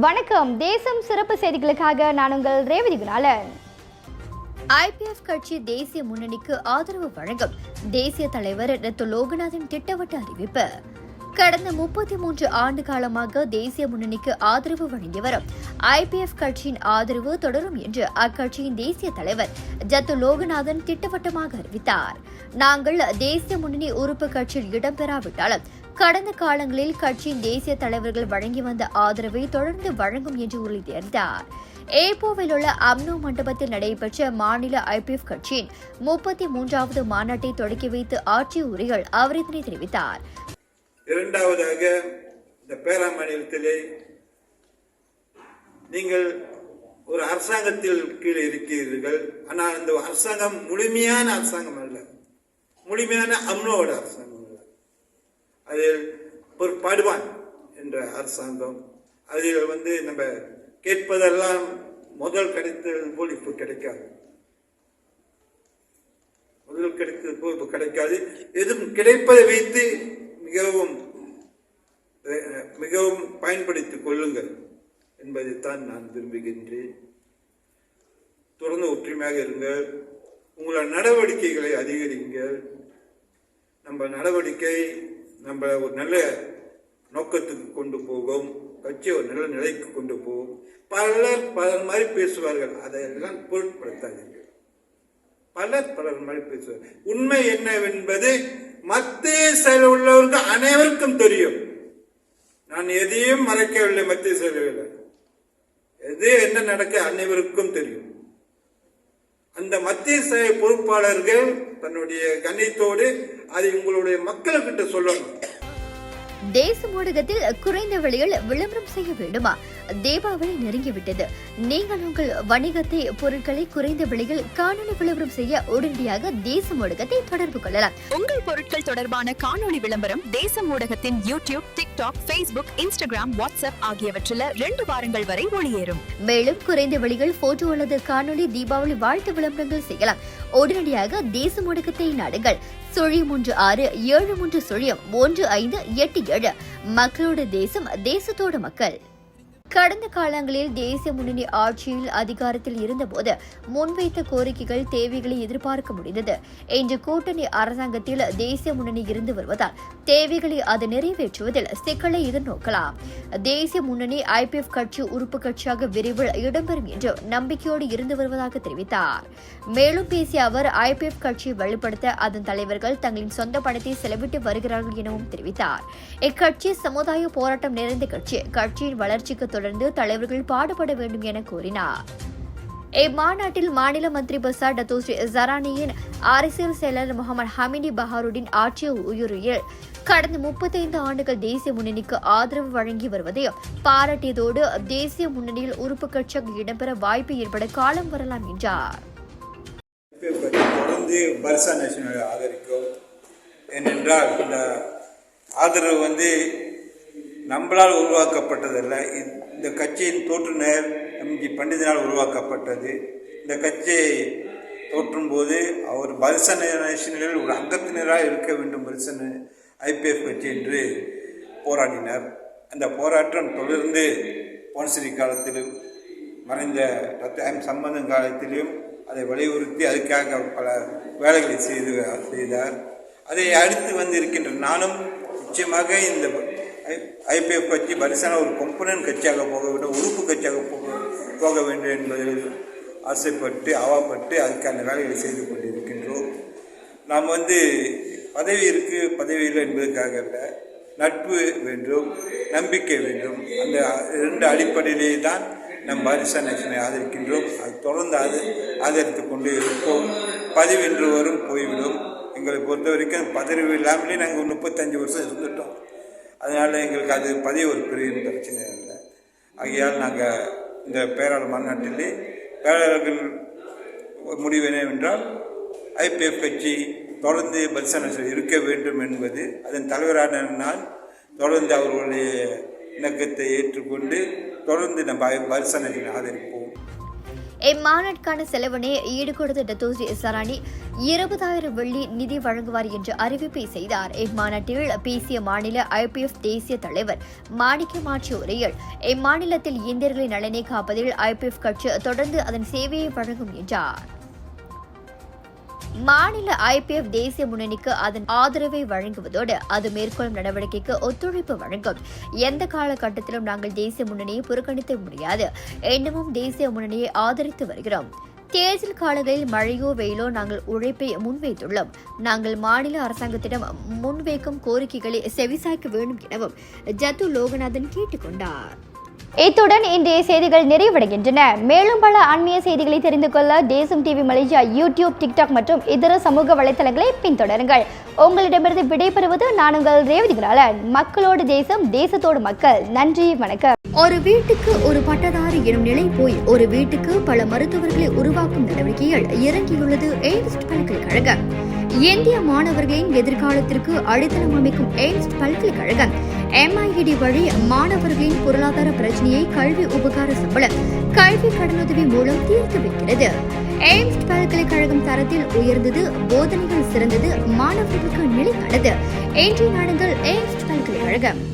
வணக்கம். தேசம் சிறப்பு செய்திகளுக்காக நான் உங்கள் ரேவதி குணாலன். ஐபிஎஃப் கட்சி தேசிய முன்னணிக்கு ஆதரவு வழங்கும் தேசிய தலைவர் ரத்து லோகநாதன் திட்டவட்ட அறிவிப்பு. கடந்த 33 ஆண்டு காலமாக தேசிய முன்னணிக்கு ஆதரவு வழங்கி வரும் ஐபிஎஃப் கட்சியின் ஆதரவு தொடரும் என்று அக்கட்சியின் தேசிய தலைவர் ஜத்து லோகநாதன் திட்டவட்டமாக அறிவித்தார். நாங்கள் தேசிய முன்னணி உறுப்பு கட்சியில் இடம்பெறாவிட்டாலும் கடந்த காலங்களில் கட்சியின் தேசிய தலைவர்கள் வழங்கி வந்த ஆதரவை தொடர்ந்து வழங்கும் என்று உறுதியளித்தார். ஏப்போவில் உள்ள அம்னோ மண்டபத்தில் நடைபெற்ற மாநில ஐபிஎஃப் கட்சியின் 33வது மாநாட்டை தொடக்கி வைத்து ஆற்றிய உரைகள் அவர் இதனை தெரிவித்தார். இரண்டாவதாக, இந்த பேரா மாநிலத்திலே நீங்கள் ஒரு அரசாங்கத்தில் கீழே இருக்கிறீர்கள். ஆனால் அந்த அரசாங்கம் முழுமையான அரசாங்கம் அல்ல, முழுமையான அம்னோட அரசாங்கம் அல்ல. அதில் ஒரு படுவான் என்ற அரசாங்கம். அதில் நம்ம கேட்பதெல்லாம் முதல் கிடைத்தது போல் இப்போ கிடைக்காது. முதல் கிடைத்தது போல் இப்போ கிடைக்காது. எதுவும் கிடைப்பதை வைத்து மிகவும் பயன்படுத்திக் கொள்ளுங்கள் என்பதைத்தான் நான் விரும்புகின்றேன். தொடர்ந்து ஒற்றுமையாக இருங்கள். உங்களோட நடவடிக்கைகளை அதிகரிங்கள். நம்ம நடவடிக்கை நம்ம ஒரு நல்ல நோக்கத்துக்கு கொண்டு போகும், கட்சியை ஒரு நல்ல நிலைக்கு கொண்டு போகும். பலர் மாதிரி பேசுவார்கள், அதையெல்லாம் பொருட்படுத்தாதீர்கள். பலர் மாதிரி பேசுவார்கள். உண்மை என்னவென்பது மத்திய செயல் உள்ளவருக்கு அனைவருக்கும் தெரியும். நான் எதையும் மறைக்கவில்லை. மத்திய செயல்களில் எது என்ன நடக்க அனைவருக்கும் தெரியும். அந்த மத்திய செயல் பொறுப்பாளர்கள் தன்னுடைய கண்ணியத்தோடு அதை உங்களுடைய மக்கள்கிட்ட சொல்லணும். தேச ஊடகத்தில் குறைந்த விலையில் விளம்பரம் செய்ய வேண்டுமா? தீபாவளி நெருங்கிவிட்டது. நீங்கள் உங்கள் வணிகத்தை பொருட்களை குறைந்த விலையில் காணொலி விளம்பரம் செய்ய உடனடியாக தேசம் ஊடகத்தை தொடர்பு கொள்ளலாம். உங்கள் பொருட்கள் தொடர்பான காணொலி விளம்பரம் தேசம் ஊடகத்தின் YouTube, TikTok, Facebook, Instagram, WhatsApp ஆகியவற்றில் 2 வாரங்கள் வரை ஒளியேறும். மேலும் குறைந்த விலையில் போட்டோ அல்லது காணொலி தீபாவளி வாழ்த்து விளம்பரங்கள் செய்யலாம். உடனடியாக தேசம் ஊடகத்தை நாடுங்கள். 036730157. மக்களோட தேசம், தேசத்தோட மக்கள். கடந்த காலங்களில் தேசிய முன்னணி ஆட்சியில் அதிகாரத்தில் இருந்தபோது முன்வைத்த கோரிக்கைகள், தேவைகளை எதிர்பார்க்க முடிந்தது. இன்று கூட்டணி அரசாங்கத்தில் தேசிய முன்னணி இருந்து வருவதால் தேவைகளை அது நிறைவேற்றுவதில் சிக்கலை எதிர்நோக்கலாம். தேசிய முன்னணி ஐபிஎஃப் கட்சி உறுப்பு கட்சியாக விரைவில் இடம்பெறும் என்று நம்பிக்கையோடு இருந்து வருவதாக தெரிவித்தார். மேலும் பேசிய அவர், ஐபிஎஃப் கட்சியை வலுப்படுத்த அதன் தலைவர்கள் தங்களின் சொந்த பணத்தை செலவிட்டு வருகிறார்கள் எனவும் தெரிவித்தார். இக்கட்சி சமுதாய போராட்டம் நிறைந்த கட்சி. கட்சியின் வளர்ச்சிக்கு தொடர்ந்து தலைவர்கள் பாடுபட வேண்டும் என கூறினார். இம்மாநாட்டில் மாநில மந்திரி பசார் டத்தோஸ்ரீ ஜரானியின் அரசியல் செயலர் முகமது ஹமிடி பஹாருடின் ஆற்றிய உரையில் கடந்த 35 ஆண்டுகள் தேசிய முன்னணிக்கு ஆதரவு வழங்கி வருவதையும் பாராட்டியதோடு தேசிய முன்னணியில் உறுப்பு கட்சியாக இடம்பெற வாய்ப்பு ஏற்பட காலம் வரலாம் என்றார். தொடர்ந்து பர்சா நேஷனல் ஆதரிக்கும். ஏனென்றால் இந்த ஆதரவு நம்மளால் உருவாக்கப்பட்டதல்ல. இந்த கட்சியின் தோற்றுநர் எம்ஜி பண்டிதனால் உருவாக்கப்பட்டது. இந்த கட்சியை தோற்றும் போது அவர் பர்சா நேஷனலில் ஒரு அங்கத்தினராக இருக்க வேண்டும், பர்சன் ஐபிஎஃப் கட்சி என்று போராடினார். அந்த போராட்டம் தொடர்ந்து பொன்சரி காலத்திலும் மறைந்த டாக்டர் சம்பந்தன் காலத்திலும் அதை வலியுறுத்தி அதுக்காக பல வேலைகளை செய்தார். அதை அடுத்து இருக்கின்ற நானும் நிச்சயமாக இந்த ஐபிஎஃப் கட்சி பரிசான ஒரு கொம்பனன்ட் கட்சியாக போக வேண்டும், உறுப்பு கட்சியாக போக வேண்டும் என்பதில் ஆசைப்பட்டு ஆவாப்பட்டு அதுக்கான வேலைகளை செய்து கொண்டிருக்கின்றோம். நாம் பதவி இருக்குது, பதவி இல்லை என்பதற்காக அல்ல, நட்பு வேண்டும், நம்பிக்கை வேண்டும். அந்த 2 அடிப்படையிலே தான் நம் பாரிசா நேஷனை ஆதரிக்கின்றோம். அது தொடர்ந்து ஆதரித்து கொண்டு இருப்போம். பதவி என்று வரும் போய்விடும். எங்களை பொறுத்த வரைக்கும் பதவி இல்லாமலே நாங்கள் 35 வருஷம் இருந்துட்டோம். அதனால் எங்களுக்கு அது பதவி ஒரு பெரிய பிரச்சனை இல்லை. ஆகையால் நாங்கள் இந்த பேராளர் மாநாட்டிலே பேராளர்கள் முடிவு என்னவென்றால் ஐபிஎஃப் கட்சி தொடர்ந்து பர்சா நேஷனில் இருக்க வேண்டும் என்பது, அதன் தலைவரான நான் தொடர்ந்து அவர்களுடைய இணக்கத்தை ஏற்றுக்கொண்டு தொடர்ந்து நம்ம பர்சா நேஷனை ஆதரிப்போம். இம்மாநாட்டுக்கான செலவினை ஈடுகொடுத்த டத்தோஸ்ரீ சரானி 20,000 வெள்ளி நிதி வழங்குவார் என்ற அறிவிப்பை செய்தார். இம்மாநாட்டில் பேசிய மாநில IPF தேசிய தலைவர் மாணிக்கம் ஆற்றிய உரையில் இம்மாநிலத்தில் இந்தியர்களின் நலனை காப்பதில் IPF கட்சி தொடர்ந்து அதன் சேவையை வழங்கும் என்றார். மாநில IPF தேசிய முன்னணிக்கு அதன் ஆதரவை வழங்குவதோடு அது மேற்கொள்ளும் நடவடிக்கைக்கு ஒத்துழைப்பு வழங்கும். எந்த காலகட்டத்திலும் நாங்கள் தேசிய முன்னணியை புறக்கணிக்க முடியாது. இன்னமும் தேசிய முன்னணியை ஆதரித்து வருகிறோம். தேர்தல் காலங்களில் மழையோ வெயிலோ நாங்கள் உழைப்பை முன்வைத்துள்ளோம். நாங்கள் மாநில அரசாங்கத்திடம் முன்வைக்கும் கோரிக்கைகளை செவிசாய்க்க வேண்டும் எனவும் ஜத்து லோகநாதன் கேட்டுக் கொண்டார். இத்துடன் இன்றைய செய்திகள் நிறைவடைகின்றன. மேலும் பல ஆன்மீக செய்திகளை தெரிந்து கொள்ள தேசம் டிவி மலேசியா யூடியூப், டிக்டாக் மற்றும் இதர சமூக வலைதளங்களை பின்தொடருங்கள். உங்களிடமிருந்து விடைபெறுவது நான் உங்கள் ரேவதி குணாளன். மக்களோடு தேசம், தேசத்தோடு மக்கள். நன்றி, வணக்கம். ஒரு வீட்டுக்கு ஒரு பட்டதாரி எனும் நிலை போய் ஒரு வீட்டுக்கு பல மருத்துவர்களை உருவாக்கும் நடவடிக்கையில் இறங்கியுள்ளது எய்ம்ஸ் பல்கலைக்கழகம். இந்திய மாணவர்களின் எதிர்காலத்திற்கு அடித்தளம் அமைக்கும் எய்ம்ஸ் பல்கலைக்கழகம் MIED வழி மாணவர்களின் பொருளாதார பிரச்சனையை கல்வி உபகார சம்பளம், கல்வி கடனுதவி மூலம் தீர்த்து வைக்கிறது. எய்ம்ஸ் பல்கலைக்கழகம் தரத்தில் உயர்ந்தது, போதனைகள் சிறந்தது, மாணவர்களுக்கு நிலையானது. இன்றைய நாடுகள் எய்ம்ஸ் பல்கலைக்கழகம்.